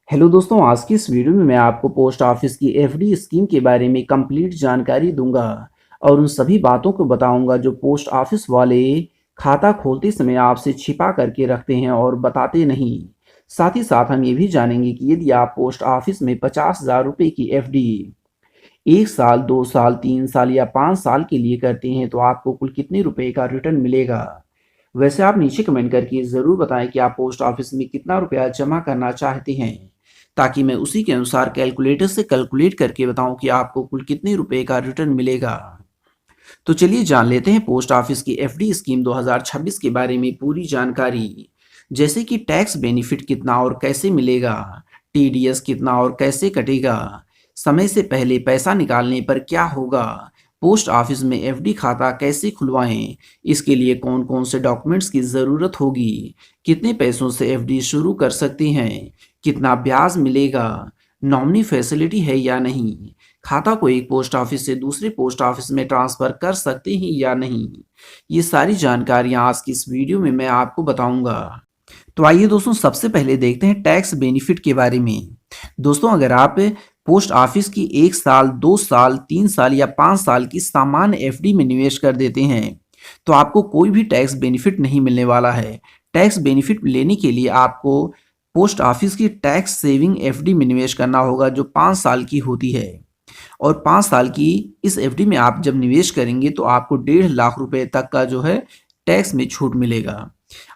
Hello दोस्तों, आज की इस वीडियो में मैं आपको पोस्ट ऑफिस की एफडी स्कीम के बारे में कंप्लीट जानकारी दूंगा और उन सभी बातों को बताऊंगा जो पोस्ट ऑफिस वाले खाता खोलते समय आपसे छिपा करके रखते हैं और बताते नहीं। साथ ही साथ हम ये भी जानेंगे कि यदि आप पोस्ट ऑफिस में 50,000 रुपये की एफडी 1 साल, 2 साल, 3 साल या 5 साल के लिए करते हैं तो आपको कुल कितने रुपए का रिटर्न मिलेगा। वैसे आप नीचे कमेंट करके ज़रूर बताएं कि आप पोस्ट ऑफिस में कितना रुपया जमा करना चाहते हैं, ताकि मैं उसी के अनुसार कैलकुलेटर से कैलकुलेट करके बताऊं कि आपको कुल कितने रुपए का रिटर्न मिलेगा। तो चलिए जान लेते हैं पोस्ट ऑफिस की एफडी स्कीम 2026 के बारे में पूरी जानकारी। जैसे कि टैक्स बेनिफिट कितना और कैसे मिलेगा, टीडीएस कितना और कैसे कटेगा, समय से पहले पैसा निकालने पर क्या होगा, पोस्ट ऑफिस में एफडी खाता कैसे खुलवाएं, इसके लिए कौन कौन से डॉक्यूमेंट्स की ज़रूरत होगी, कितने पैसों से एफडी शुरू कर सकते हैं, कितना ब्याज मिलेगा, नॉमिनी फैसिलिटी है या नहीं, खाता को एक पोस्ट ऑफिस से दूसरे पोस्ट ऑफिस में ट्रांसफ़र कर सकते हैं या नहीं, ये सारी जानकारियाँ आज की इस वीडियो में मैं आपको बताऊंगा। तो आइए दोस्तों, सबसे पहले देखते हैं टैक्स बेनिफिट के बारे में। दोस्तों, अगर आप पोस्ट ऑफिस की 1 साल, 2 साल, 3 साल या 5 साल की सामान्य एफडी में निवेश कर देते हैं तो आपको कोई भी टैक्स बेनिफिट नहीं मिलने वाला है। टैक्स बेनिफिट लेने के लिए आपको पोस्ट ऑफिस की टैक्स सेविंग एफडी में निवेश करना होगा जो 5 साल की होती है। और 5 साल की इस एफडी में आप जब निवेश करेंगे तो आपको 1.5 लाख रुपए तक का जो है टैक्स में छूट मिलेगा।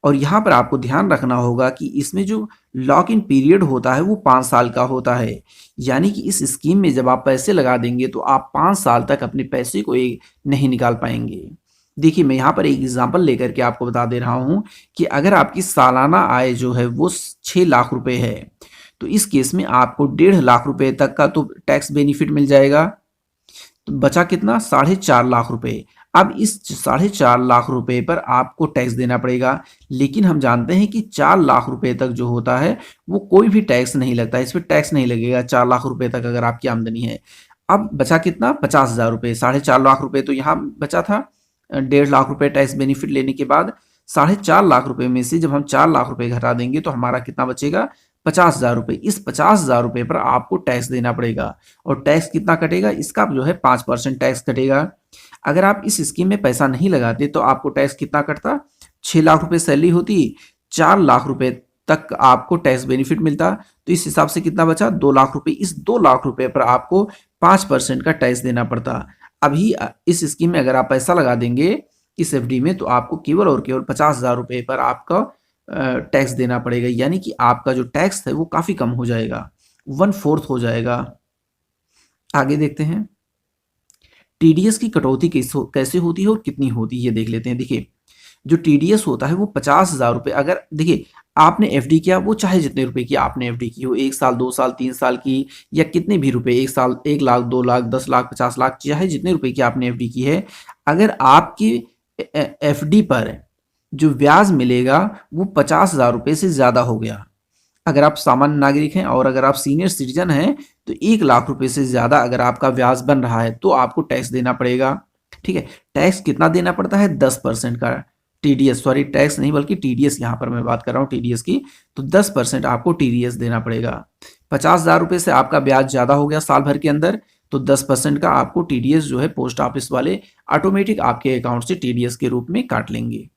और यहाँ पर आपको ध्यान रखना होगा कि इसमें जो लॉक इन पीरियड होता है वो 5 साल का होता है। यानी कि इस स्कीम में जब आप पैसे लगा देंगे तो आप 5 साल तक अपने पैसे को नहीं निकाल पाएंगे। देखिए, मैं यहाँ पर एक एग्जांपल लेकर के आपको बता दे रहा हूँ कि अगर आपकी सालाना आय जो है वो 6 लाख रुपए है तो इस केस में आपको 1.5 लाख रुपए तक का तो टैक्स बेनिफिट मिल जाएगा। तो बचा कितना? 4.5 लाख रुपए। अब इस 4.5 लाख रुपए पर आपको टैक्स देना पड़ेगा, लेकिन हम जानते हैं कि 4 लाख रुपए तक जो होता है वो कोई भी टैक्स नहीं लगता, इस पर टैक्स नहीं लगेगा 4 लाख रुपए तक अगर आपकी आमदनी है। अब बचा कितना? 50,000 रुपये। 4.5 लाख रुपए तो यहाँ बचा था, 1.5 लाख रुपए टैक्स बेनिफिट लेने के बाद 4.5 लाख रुपए में से जब हम 4 लाख रुपए घटा देंगे तो हमारा कितना बचेगा? 50,000 रुपये। इस 50,000 रुपये पर आपको टैक्स देना पड़ेगा। और टैक्स कितना कटेगा? इसका जो है 5% टैक्स कटेगा। अगर आप इस स्कीम में पैसा नहीं लगाते तो आपको टैक्स कितना कटता? 6 लाख रुपए सैलरी होती, 4 लाख रुपए तक आपको टैक्स बेनिफिट मिलता, तो इस हिसाब से कितना बचा? 2 लाख रुपए। इस 2 लाख रुपए पर आपको 5% का टैक्स देना पड़ता। अभी इस स्कीम में अगर आप पैसा लगा देंगे इस एफडी में तो आपको केवल और केवल 50,000 रुपये पर आपका टैक्स देना पड़ेगा। यानी कि आपका जो टैक्स है वो काफ़ी कम हो जाएगा, 1/4 हो जाएगा। आगे देखते हैं टीडीएस की कटौती कैसे होती है और कितनी होती है, ये देख लेते हैं। देखिए, जो टीडीएस होता है वो 50,000 रुपये। अगर देखिए आपने एफडी किया, वो चाहे जितने रुपए की आपने एफडी की हो, 1 साल, 2 साल, 3 साल की या कितने भी रुपए, 1 साल, 1 लाख, 2 लाख, 10 लाख, 50 लाख, चाहे जितने रुपए की आपने एफडी की है, अगर आपकी एफडी पर जो ब्याज मिलेगा वो 50,000 रुपये से ज़्यादा हो गया, अगर आप सामान्य नागरिक हैं और अगर आप सीनियर सिटीजन हैं तो 1 लाख रुपए से ज़्यादा अगर आपका ब्याज बन रहा है तो आपको टैक्स देना पड़ेगा। ठीक है, टैक्स कितना देना पड़ता है? 10% का टीडीएस, सॉरी टैक्स नहीं बल्कि टीडीएस, यहाँ पर मैं बात कर रहा हूँ टीडीएस की, तो 10% आपको टीडीएस देना पड़ेगा। 50,000 रुपये से आपका ब्याज ज़्यादा हो गया साल भर के अंदर तो 10% का आपको टीडीएस जो है पोस्ट ऑफिस वाले ऑटोमेटिक आपके अकाउंट से टीडीएस के रूप में काट लेंगे,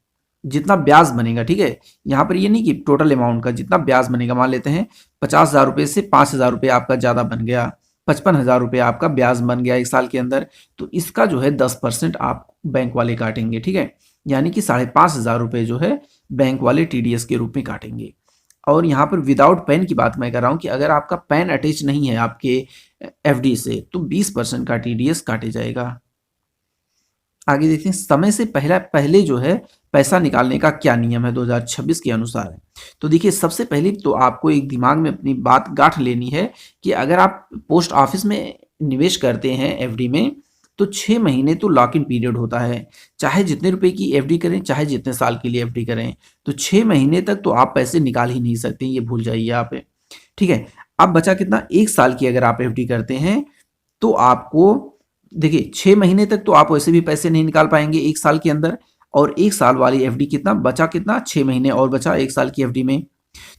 जितना ब्याज बनेगा। ठीक है, यहाँ पर ये नहीं कि टोटल अमाउंट का, जितना ब्याज बनेगा। मान लेते हैं 50,000 रुपये से 5,000 रुपये आपका ज़्यादा बन गया, 55,000 रुपये आपका ब्याज बन गया 1 साल के अंदर, तो इसका जो है 10% आप बैंक वाले काटेंगे। ठीक है, यानी कि 5,500 रुपये जो है बैंक वाले टीडीएस के रूप में काटेंगे। और यहाँ पर विदाउट पैन की बात मैं कर रहा हूँ कि अगर आपका पैन अटैच नहीं है आपके एफडी से तो 20% का टीडीएस काटे जाएगा। आगे देखते हैं समय से पहले जो है पैसा निकालने का क्या नियम है 2026 के अनुसार। तो देखिए, सबसे पहले तो आपको एक दिमाग में अपनी बात गांठ लेनी है कि अगर आप पोस्ट ऑफिस में निवेश करते हैं एफडी में तो 6 महीने तो लॉक इन पीरियड होता है। चाहे जितने रुपए की एफडी करें, चाहे जितने साल के लिए एफडी करें, तो 6 महीने तक तो आप पैसे निकाल ही नहीं सकते, ये भूल जाइए आप। ठीक है, अब बचा कितना? 1 साल की अगर आप एफडी करते हैं तो आपको देखिए 6 महीने तक तो आप वैसे भी पैसे नहीं निकाल पाएंगे 1 साल के अंदर, और 1 साल वाली एफडी कितना बचा? कितना? 6 महीने और बचा 1 साल की एफडी में।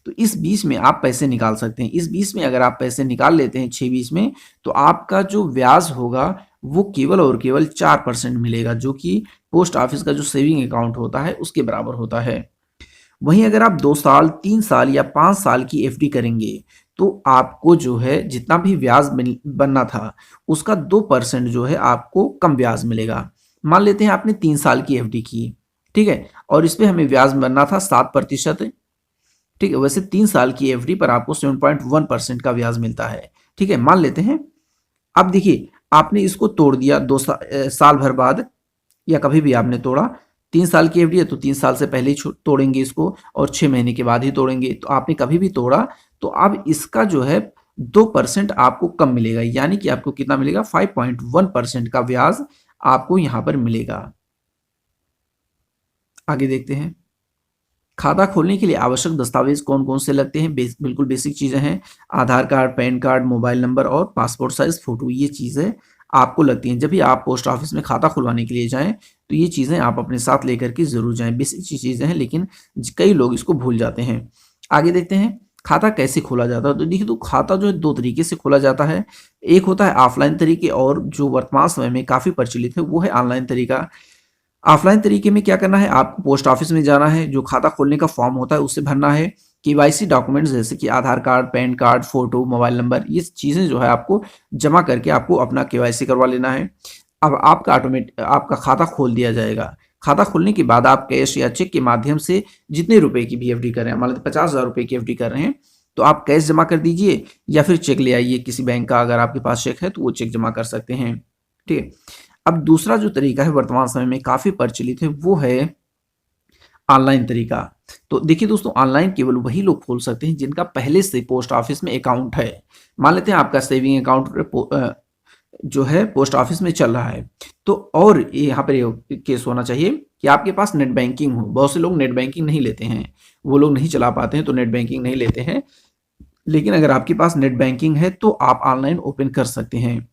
तो इस बीच में आप पैसे निकाल सकते हैं। इस बीच में अगर आप पैसे निकाल लेते हैं 6-20 में, तो आपका जो ब्याज होगा वो केवल और केवल 4% मिलेगा, जो कि पोस्ट ऑफिस का जो सेविंग अकाउंट होता है उसके बराबर होता है। वहीं अगर आप 2 साल, 3 साल या 5 साल की एफडी करेंगे, तो आपको जो है जितना भी ब्याज बनना था उसका 2% जो है आपको कम ब्याज मिलेगा। मान लेते हैं आपने 3 साल की एफडी की, ठीक है, और इस पे हमें ब्याज बनना था 7%, ठीक है। वैसे 3 साल की एफडी पर आपको 7.1% का ब्याज मिलता है, ठीक है, मान लेते हैं। अब देखिए आपने इसको तोड़ दिया साल भर बाद, या कभी भी आपने तोड़ा। 3 साल की एफडी है तो 3 साल से पहले ही तोड़ेंगे इसको, और 6 महीने के बाद ही तोड़ेंगे। तो आपने कभी भी तोड़ा तो अब इसका जो है 2% आपको कम मिलेगा, यानी कि आपको कितना मिलेगा, 5.1% का ब्याज आपको यहां पर मिलेगा। आगे देखते हैं। खाता खोलने के लिए आवश्यक दस्तावेज कौन कौन से लगते हैं। बिल्कुल बेसिक चीजें हैं। Aadhaar card, PAN card, mobile number और पासपोर्ट साइज फोटो, ये चीजें आपको लगती हैं। जब भी आप पोस्ट ऑफिस में खाता खुलवाने के लिए जाएं तो ये चीजें आप अपने साथ लेकर के जरूर जाएं। बेसिक चीजें हैं, लेकिन कई लोग इसको भूल जाते हैं। आगे देखते हैं खाता कैसे खोला जाता है। तो देखिए, तो खाता जो है 2 तरीके से खोला जाता है। एक होता है ऑफलाइन तरीके, और जो वर्तमान समय में काफी प्रचलित है वो है ऑनलाइन तरीका। ऑफलाइन तरीके में क्या करना है, आपको पोस्ट ऑफिस में जाना है, जो खाता खोलने का फॉर्म होता है उसे भरना है। केवाईसी डॉक्यूमेंट्स जैसे कि Aadhaar card, PAN card, photo, mobile number, ये चीजें जो है आपको जमा करके आपको अपना केवाईसी करवा लेना है। अब आपका खाता खोल दिया जाएगा। खाता खोलने के बाद आप कैश या चेक के माध्यम से जितने रुपए की भी एफडी कर रहे हैं, मान लो 50,000 रुपए की एफडी कर रहे हैं, तो आप कैश जमा कर दीजिए या फिर चेक ले आइए किसी बैंक का। अगर आपके पास चेक है तो वो चेक जमा कर सकते हैं, ठीक है। अब दूसरा जो तरीका है वर्तमान समय में काफी प्रचलित है, वो है ऑनलाइन तरीका। तो देखिए दोस्तों, ऑनलाइन केवल वही लोग खोल सकते हैं जिनका पहले से पोस्ट ऑफिस में अकाउंट है। मान लेते हैं आपका सेविंग अकाउंट जो है पोस्ट ऑफिस में चल रहा है, तो और यहाँ पर ये केस होना चाहिए कि आपके पास नेट बैंकिंग हो। बहुत से लोग नेट बैंकिंग नहीं लेते हैं, वो लोग नहीं चला पाते हैं तो नेट बैंकिंग नहीं लेते हैं। लेकिन अगर आपके पास नेट बैंकिंग है तो आप ऑनलाइन ओपन कर सकते हैं।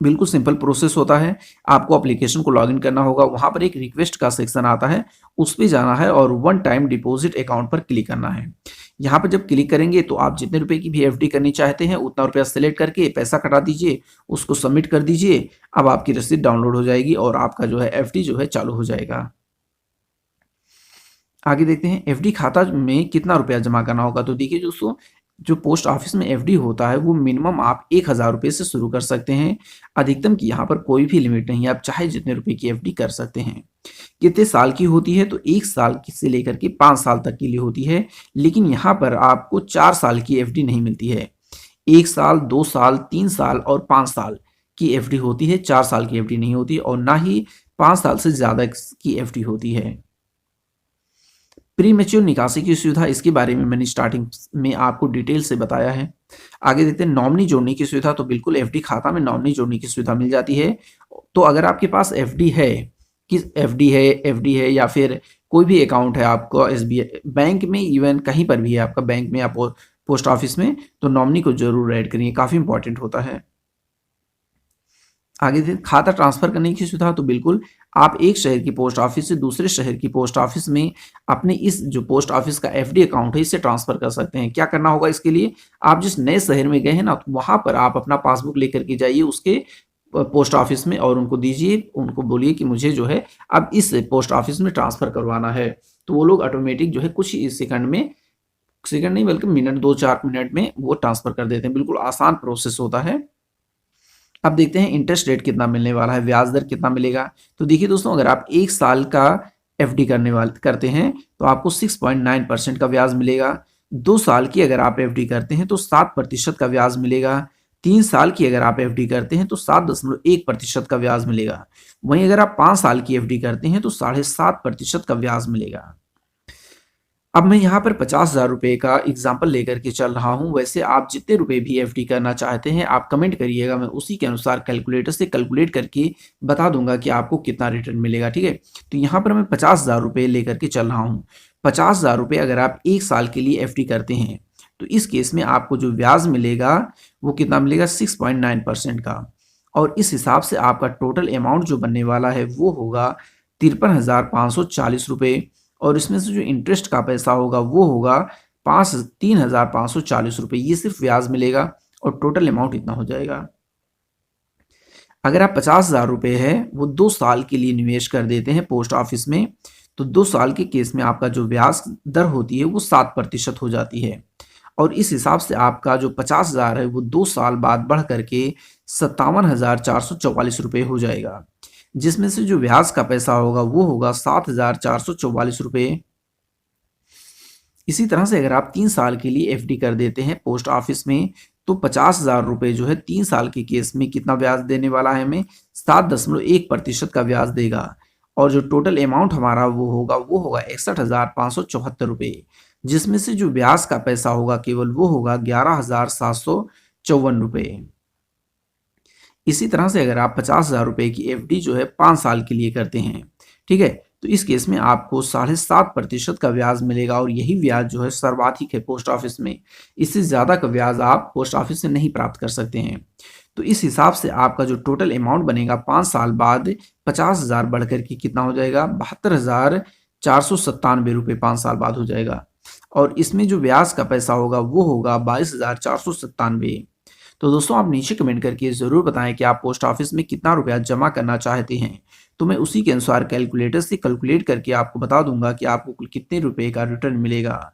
बिल्कुल सिंपल प्रोसेस होता है। आपको एप्लीकेशन को लॉगिन करना होगा, वहां पर एक रिक्वेस्ट का सेक्शन आता है, उस पर जाना है और 1 टाइम डिपॉजिट अकाउंट पर क्लिक करना है। यहाँ पर जब क्लिक करेंगे तो आप जितने रुपए की भी एफडी करनी चाहते हैं उतना रुपया सेलेक्ट करके पैसा कटा दीजिए, उसको सबमिट कर दीजिए। अब आपकी रसीद डाउनलोड हो जाएगी और आपका जो है एफडी जो है चालू हो जाएगा। आगे देखते हैं एफडी खाता में कितना रुपया जमा करना होगा। तो देखिए दोस्तों, जो पोस्ट ऑफिस में एफडी होता है वो मिनिमम आप 1,000 रुपये से शुरू कर सकते हैं। अधिकतम की यहाँ पर कोई भी लिमिट नहीं है, आप चाहे जितने रुपए की एफडी कर सकते हैं। कितने साल की होती है, तो 1 साल से लेकर के 5 साल तक के लिए होती है। लेकिन यहाँ पर आपको 4 साल की एफडी नहीं मिलती है। 1 साल, 2 साल, 3 साल और 5 साल की एफडी होती है, 4 साल की एफडी नहीं होती, और ना ही 5 साल से ज्यादा की एफडी होती है। प्री मेच्योर निकासी की सुविधा, इसके बारे में मैंने स्टार्टिंग में आपको डिटेल से बताया है। आगे देखते हैं नॉमिनी जोड़ने की सुविधा। तो बिल्कुल एफडी खाता में नॉमिनी जोड़ने की सुविधा मिल जाती है। तो अगर आपके पास एफडी है, एफडी है या फिर कोई भी अकाउंट है आपको एसबीआई बैंक में, इवन कहीं पर भी है आपका, बैंक में या पोस्ट ऑफिस में, तो नॉमिनी को जरूर ऐड करिए, काफी इंपॉर्टेंट होता है। आगे देखिए खाता ट्रांसफर करने की सुविधा। तो बिल्कुल आप एक शहर की पोस्ट ऑफिस से दूसरे शहर की पोस्ट ऑफिस में अपने इस जो पोस्ट ऑफिस का एफडी अकाउंट है इसे ट्रांसफर कर सकते हैं। क्या करना होगा इसके लिए, आप जिस नए शहर में गए हैं ना, तो वहां पर आप अपना पासबुक लेकर के जाइए उसके पोस्ट ऑफिस में और उनको दीजिए, उनको बोलिए कि मुझे जो है अब इस पोस्ट ऑफिस में ट्रांसफर करवाना है। तो वो लोग ऑटोमेटिक जो है कुछ ही सेकंड नहीं बल्कि मिनट, 2-4 मिनट में वो ट्रांसफर कर देते हैं। बिल्कुल आसान प्रोसेस होता है। अब देखते हैं इंटरेस्ट रेट कितना मिलने वाला है, ब्याज दर कितना मिलेगा। तो देखिए दोस्तों, अगर आप 1 साल का एफडी करते हैं तो आपको 6.9% का ब्याज मिलेगा। 2 साल की अगर आप एफडी करते हैं तो 7% का ब्याज मिलेगा। 3 साल की अगर आप एफडी करते हैं तो 7.1% का ब्याज मिलेगा। वहीं अगर आप 5 साल की एफडी करते हैं तो 7.5% का ब्याज मिलेगा। अब मैं यहाँ पर 50,000 रुपये का एग्जाम्पल लेकर के चल रहा हूँ। वैसे आप जितने रुपए भी एफडी करना चाहते हैं आप कमेंट करिएगा, मैं उसी के अनुसार कैलकुलेटर से कैलकुलेट करके बता दूंगा कि आपको कितना रिटर्न मिलेगा, ठीक है। तो यहाँ पर मैं 50,000 रुपये लेकर के चल रहा हूँ। 50,000 रुपये अगर आप 1 साल के लिए एफडी करते हैं तो इस केस में आपको जो ब्याज मिलेगा वो कितना मिलेगा, 6.9% का। और इस हिसाब से आपका टोटल अमाउंट जो बनने वाला है वो होगा 53,540 रुपये। और इसमें से जो इंटरेस्ट का पैसा होगा वो होगा 3,540 रुपये, ये सिर्फ ब्याज मिलेगा और टोटल अमाउंट इतना हो जाएगा। अगर आप 50,000 रुपये है वो 2 साल के लिए निवेश कर देते हैं पोस्ट ऑफिस में, तो 2 साल के केस में आपका जो ब्याज दर होती है वो 7% हो जाती है। और इस हिसाब से आपका जो 50,000 है वो 2 साल बाद बढ़ करके 57,444 रुपये हो जाएगा, जिसमें से जो ब्याज का पैसा होगा वो होगा 7,444 रुपये। इसी तरह से अगर आप 3 साल के लिए एफडी कर देते हैं पोस्ट ऑफिस में, तो 50,000 रुपये जो है 3 साल के केस में कितना ब्याज देने वाला है, हमें 7.1% का ब्याज देगा। और जो टोटल अमाउंट हमारा वो होगा 61,574 रुपये, जिसमें से जो ब्याज का पैसा होगा केवल वो होगा 11,754 रुपये। इसी तरह से अगर आप 50,000 रुपये की एफडी जो है 5 साल के लिए करते हैं, ठीक है, तो इस केस में आपको 7.5% का ब्याज मिलेगा और यही ब्याज जो है सर्वाधिक है पोस्ट ऑफिस में। इससे ज़्यादा का ब्याज आप पोस्ट ऑफिस से नहीं प्राप्त कर सकते हैं। तो इस हिसाब से आपका जो टोटल अमाउंट बनेगा 5 साल बाद 50,000 बढ़ करके कितना हो जाएगा, 72,497 रुपये 5 साल बाद हो जाएगा। और इसमें जो ब्याज का पैसा होगा वो होगा 22,497। तो दोस्तों आप नीचे कमेंट करके ज़रूर बताएं कि आप पोस्ट ऑफिस में कितना रुपया जमा करना चाहते हैं, तो मैं उसी के अनुसार कैलकुलेटर से कैलकुलेट करके आपको बता दूंगा कि आपको कुल कितने रुपए का रिटर्न मिलेगा।